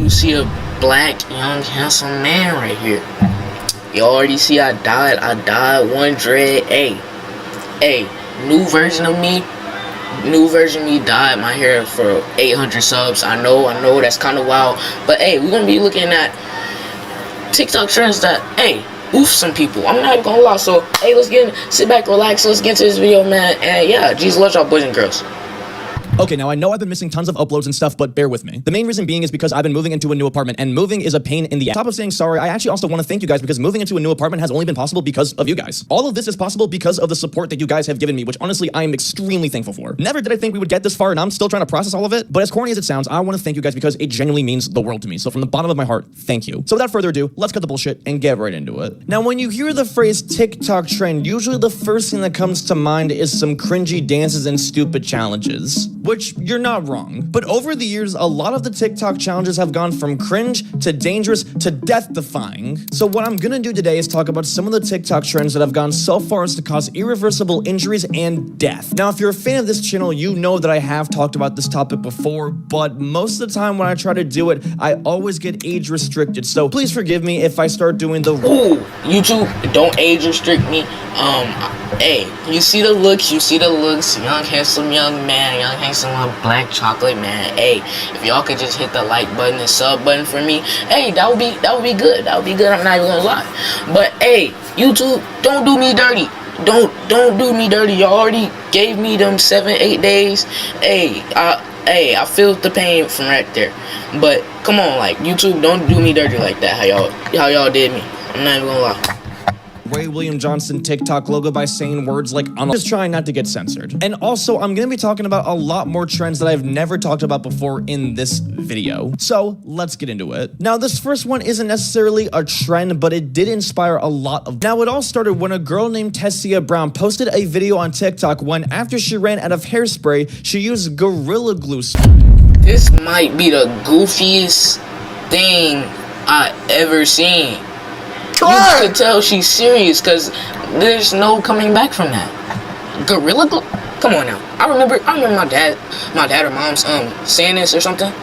you see a black, young, handsome man right here. You already see I died one dread. Hey, new version of me dyed my hair for 800 subs. I know that's kind of wild, but hey, we're gonna be looking at TikTok trends that oof some people. I'm not even gonna lie. So hey, sit back, relax, let's get into this video, man. And yeah, Jesus love y'all boys and girls. Okay, now I know I've been missing tons of uploads and stuff, but bear with me. The main reason being is because I've been moving into a new apartment, and moving is a pain in the ass. On top of saying sorry, I actually also want to thank you guys because moving into a new apartment has only been possible because of you guys. All of this is possible because of the support that you guys have given me, which honestly I am extremely thankful for. Never did I think we would get this far, and I'm still trying to process all of it, but as corny as it sounds, I want to thank you guys because it genuinely means the world to me. So from the bottom of my heart, thank you. So without further ado, let's cut the bullshit and get right into it. Now, when you hear the phrase TikTok trend, usually the first thing that comes to mind is some cringy dances and stupid challenges, which you're not wrong. But over the years, a lot of the TikTok challenges have gone from cringe to dangerous to death-defying. So what I'm gonna do today is talk about some of the TikTok trends that have gone so far as to cause irreversible injuries and death. Now, if you're a fan of this channel, you know that I have talked about this topic before, but most of the time when I try to do it, I always get age restricted. So please forgive me if I start doing the— Ooh, YouTube, don't age restrict me. Hey, you see the looks, young, handsome young man, young, handsome black chocolate man. Hey, if y'all could just hit the like button and sub button for me, hey, that would be good. That would be good. I'm not even gonna lie. But hey, YouTube, don't do me dirty. Don't do me dirty. Y'all already gave me them 7-8 days. Hey, I feel the pain from right there. But come on, like, YouTube, don't do me dirty like that. How y'all did me. I'm not even gonna lie. Ray William Johnson TikTok logo by saying words like I'm just trying not to get censored. And also, I'm gonna be talking about a lot more trends that I've never talked about before in this video. So let's get into it. Now, this first one isn't necessarily a trend, but it did inspire a lot of— Now, it all started when a girl named Tessia Brown posted a video on TikTok when, after she ran out of hairspray, she used Gorilla Glue. This might be the goofiest thing I ever seen. You could tell she's serious because there's no coming back from that. Gorilla Glue? Come on now. I remember my dad or mom's saying this or something.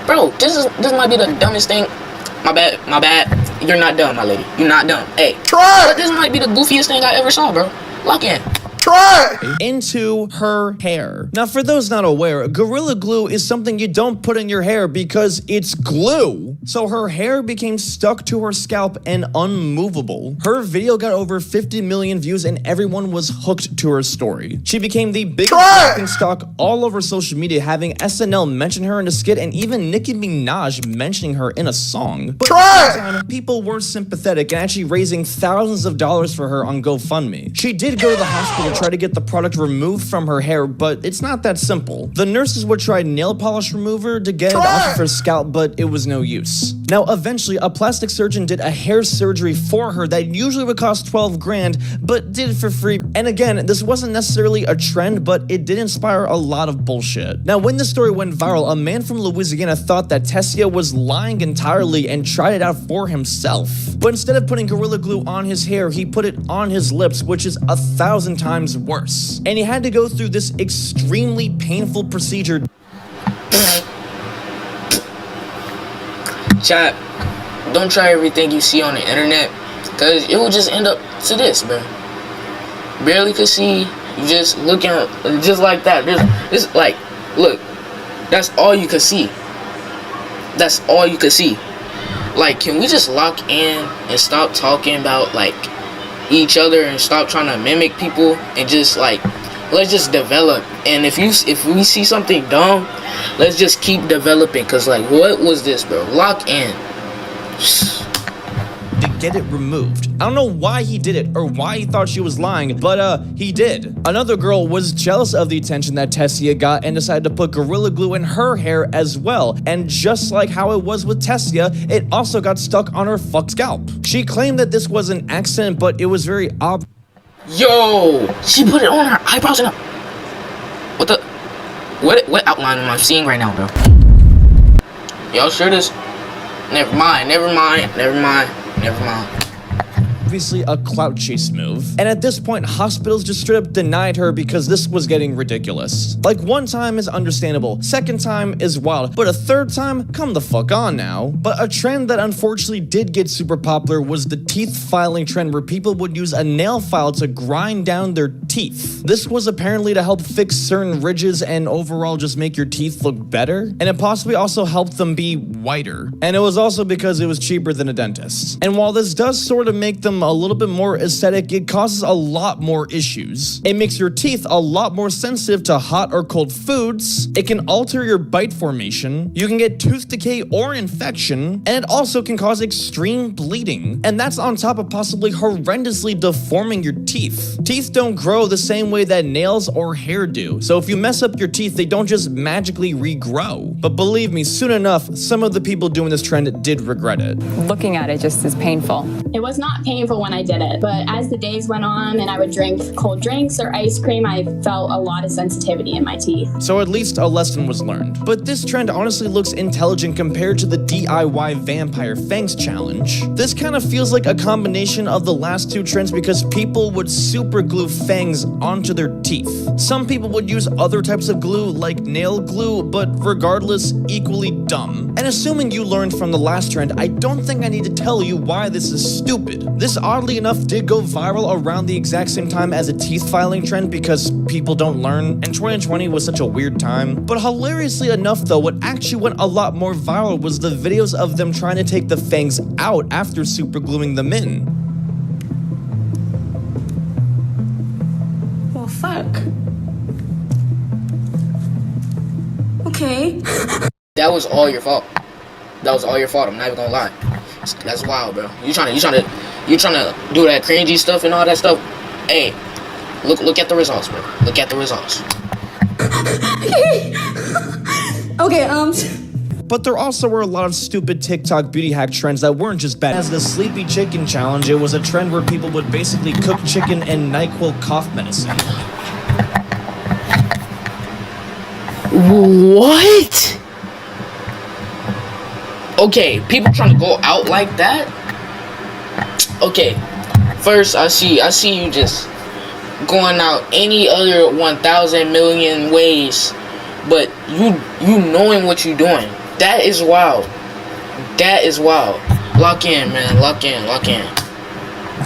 Bro, this might be the dumbest thing. My bad. You're not dumb, my lady. You're not dumb. Hey. But this might be the goofiest thing I ever saw, bro. Lock in. Into her hair. Now, for those not aware, Gorilla Glue is something you don't put in your hair because it's glue. So her hair became stuck to her scalp and unmovable. Her video got over 50 million views and everyone was hooked to her story. She became the biggest laughing stock all over social media, having SNL mention her in a skit and even Nicki Minaj mentioning her in a song. But at the time, people were sympathetic and actually raising thousands of dollars for her on GoFundMe. She did go to the hospital to try to get the product removed from her hair, but it's not that simple. The nurses would try nail polish remover to get it off of her scalp, but it was no use. Now, eventually, a plastic surgeon did a hair surgery for her that usually would cost 12 grand, but did it for free. And again, this wasn't necessarily a trend, but it did inspire a lot of bullshit. Now, when this story went viral, a man from Louisiana thought that Tessia was lying entirely and tried it out for himself. But instead of putting Gorilla Glue on his hair, he put it on his lips, which is 1,000 times worse. And he had to go through this extremely painful procedure. Chat, don't try everything you see on the internet, because it will just end up to this, bro. Barely could see, you just looking just like that. Just like, look, that's all you could see. That's all you could see. Like, can we just lock in and stop talking about, like, each other and stop trying to mimic people and just, like, let's just develop. And if we see something dumb, let's just keep developing. Cause like, what was this, bro? Lock in. To get it removed. I don't know why he did it or why he thought she was lying, but he did. Another girl was jealous of the attention that Tessia got and decided to put Gorilla Glue in her hair as well. And just like how it was with Tessia, it also got stuck on her fucked scalp. She claimed that this was an accident, but it was very obvious. Yo, she put it on her eyebrows and what outline am I seeing right now, bro? Y'all sure this? Never mind. obviously a clout chase move. And at this point, hospitals just straight up denied her because this was getting ridiculous. Like, one time is understandable, second time is wild, but a third time? Come the fuck on now. But a trend that unfortunately did get super popular was the teeth filing trend, where people would use a nail file to grind down their teeth. This was apparently to help fix certain ridges and overall just make your teeth look better, and it possibly also helped them be whiter. And it was also because it was cheaper than a dentist. And while this does sort of make them a little bit more aesthetic, it causes a lot more issues. It makes your teeth a lot more sensitive to hot or cold foods, it can alter your bite formation, you can get tooth decay or infection, and it also can cause extreme bleeding. And that's on top of possibly horrendously deforming your teeth. Teeth don't grow the same way that nails or hair do, so if you mess up your teeth, they don't just magically regrow. But believe me, soon enough, some of the people doing this trend did regret it. Looking at it just is painful. It was not painful when I did it, but as the days went on and I would drink cold drinks or ice cream, I felt a lot of sensitivity in my teeth. So at least a lesson was learned. But this trend honestly looks intelligent compared to the DIY Vampire Fangs challenge. This kind of feels like a combination of the last two trends because people would super glue fangs onto their teeth. Some people would use other types of glue like nail glue, but regardless, equally dumb. And assuming you learned from the last trend, I don't think I need to tell you why this is stupid. This oddly enough did go viral around the exact same time as a teeth filing trend because people don't learn, and 2020 was such a weird time. But hilariously enough though, what actually went a lot more viral was the videos of them trying to take the fangs out after super gluing them in. Well, fuck. Okay. That was all your fault. That was all your fault. I'm not even gonna lie. That's wild, bro. You trying to do that cringy stuff and all that stuff. Hey, look at the results, bro. Look at the results. Okay, But there also were a lot of stupid TikTok beauty hack trends that weren't just bad. As the sleepy chicken challenge, it was a trend where people would basically cook chicken and NyQuil cough medicine. What? Okay, people trying to go out like that? Okay, first I see you just going out any other 1,000 million ways, but you knowing what you're doing. That is wild. That is wild. Lock in, man. Lock in. Lock in.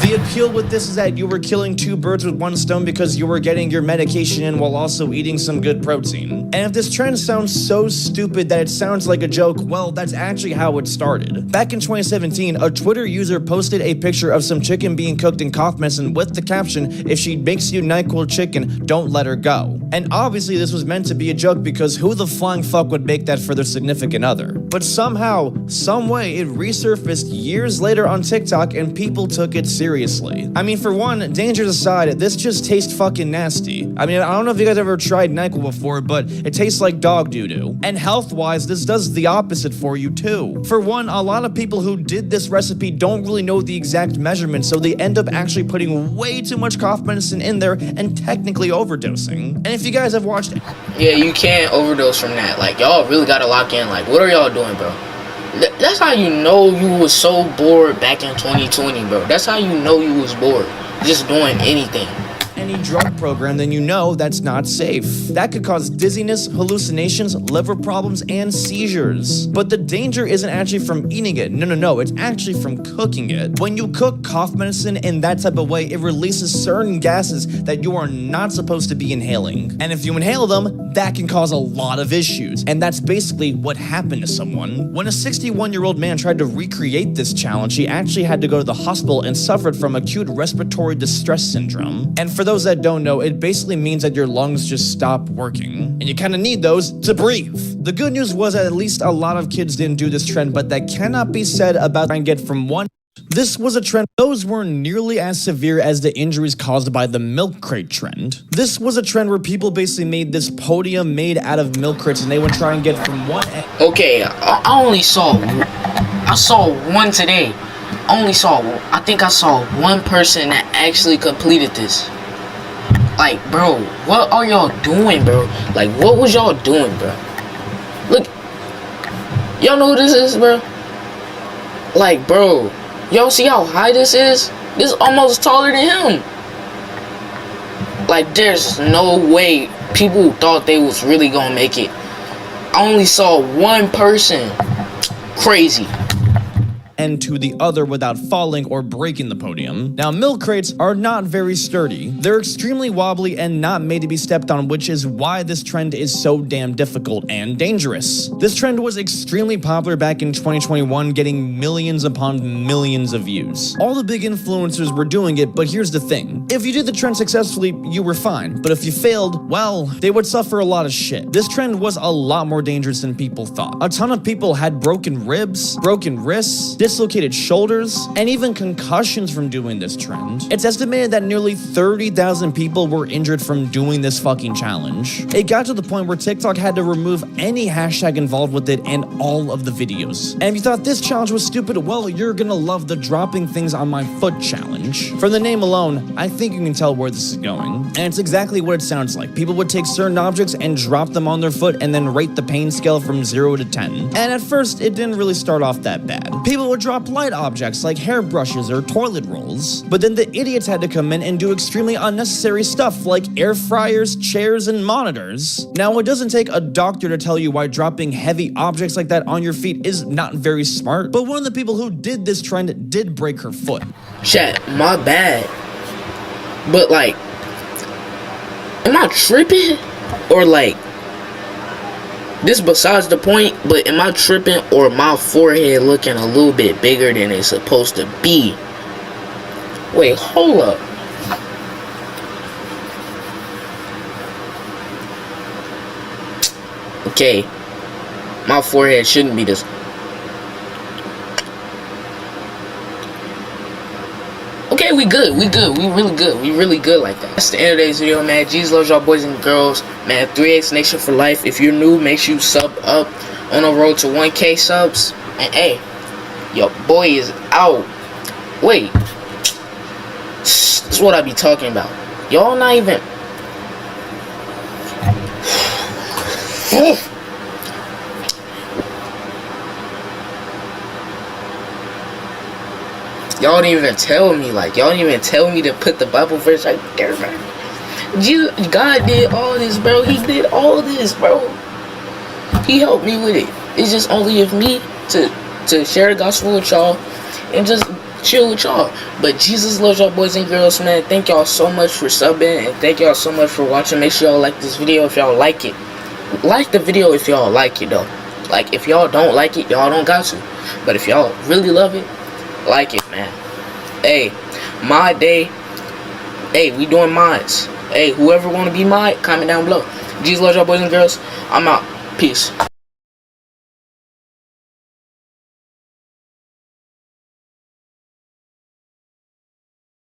The appeal with this is that you were killing two birds with one stone because you were getting your medication in while also eating some good protein. And if this trend sounds so stupid that it sounds like a joke, well, that's actually how it started. Back in 2017, a Twitter user posted a picture of some chicken being cooked in cough medicine with the caption, "If she makes you NyQuil chicken, don't let her go." And obviously this was meant to be a joke because who the flying fuck would make that for their significant other? But somehow, some way, it resurfaced years later on TikTok and people took it seriously. I mean, for one, dangers aside, this just tastes fucking nasty. I mean, I don't know if you guys ever tried NyQuil before, but it tastes like dog doo-doo. And health-wise, this does the opposite for you too. For one, a lot of people who did this recipe don't really know the exact measurements, so they end up actually putting way too much cough medicine in there and technically overdosing. And if you guys have watched... Yeah, you can't overdose from that. Like, y'all really gotta lock in. Like, what are y'all doing, bro? That's how you know you was so bored back in 2020, bro. That's how you know you was bored. Just doing anything. any drug program, then you know that's not safe. That could cause dizziness, hallucinations, liver problems, and seizures. But the danger isn't actually from eating it. No, it's actually from cooking it. When you cook cough medicine in that type of way, it releases certain gases that you are not supposed to be inhaling. And if you inhale them, that can cause a lot of issues. And that's basically what happened to someone. When a 61-year-old man tried to recreate this challenge, he actually had to go to the hospital and suffered from acute respiratory distress syndrome. And for those that don't know, it basically means that your lungs just stop working. And you kind of need those to breathe. The good news was that at least a lot of kids didn't do this trend, but that cannot be said about trying to get from one. This was a trend. Those weren't nearly as severe as the injuries caused by the milk crate trend. This was a trend where people basically made this podium made out of milk crates and they would try and get from one end. Okay, I saw one today. I think I saw one person that actually completed this. Like, bro, what are y'all doing, bro? Like, what was y'all doing, bro? Look, y'all know who this is, bro? Like, bro, y'all see how high this is? This is almost taller than him. Like, there's no way people thought they was really gonna make it. I only saw one person. Crazy. And to the other without falling or breaking the podium. Now, milk crates are not very sturdy. They're extremely wobbly and not made to be stepped on, which is why this trend is so damn difficult and dangerous. This trend was extremely popular back in 2021, getting millions upon millions of views. All the big influencers were doing it, but here's the thing. If you did the trend successfully, you were fine. But if you failed, well, they would suffer a lot of shit. This trend was a lot more dangerous than people thought. A ton of people had broken ribs, broken wrists, dislocated shoulders, and even concussions from doing this trend. It's estimated that nearly 30,000 people were injured from doing this fucking challenge. It got to the point where TikTok had to remove any hashtag involved with it and all of the videos. And if you thought this challenge was stupid, well, you're gonna love the dropping things on my foot challenge. From the name alone, I think you can tell where this is going. And it's exactly what it sounds like. People would take certain objects and drop them on their foot and then rate the pain scale from 0 to 10. And at first, it didn't really start off that bad. People would drop light objects like hairbrushes or toilet rolls, but then the idiots had to come in and do extremely unnecessary stuff like air fryers, chairs, and monitors. Now, it doesn't take a doctor to tell you why dropping heavy objects like that on your feet is not very smart, but one of the people who did this trend did break her foot. Chat, my bad. But like, am I tripping? Or like, this besides the point, but am I tripping or my forehead looking a little bit bigger than it's supposed to be? Wait, hold up. Okay, my forehead shouldn't be this. Okay, we good, we really good like that. That's the end of today's video, man. Jesus loves y'all boys and girls, man. 3X Nation for life. If you're new, make sure you sub up on the road to 1K subs. And hey, your boy is out. Wait, that's what I be talking about. Y'all not even. Y'all didn't even tell me, like, y'all didn't even tell me to put the Bible verse right there, man. Jesus, God did all this, bro. He did all this, bro. He helped me with it. It's just only of me to share the gospel with y'all and just chill with y'all. But Jesus loves y'all boys and girls, man. Thank y'all so much for subbing, and thank y'all so much for watching. Make sure y'all like this video if y'all like it. Like the video if y'all like it, though. Like, if y'all don't like it, y'all don't got to. But if y'all really love it, like it, man. Hey, my day. Hey, we doing mods. Hey, whoever want to be mod, comment down below. Jesus loves y'all boys and girls. I'm out. Peace.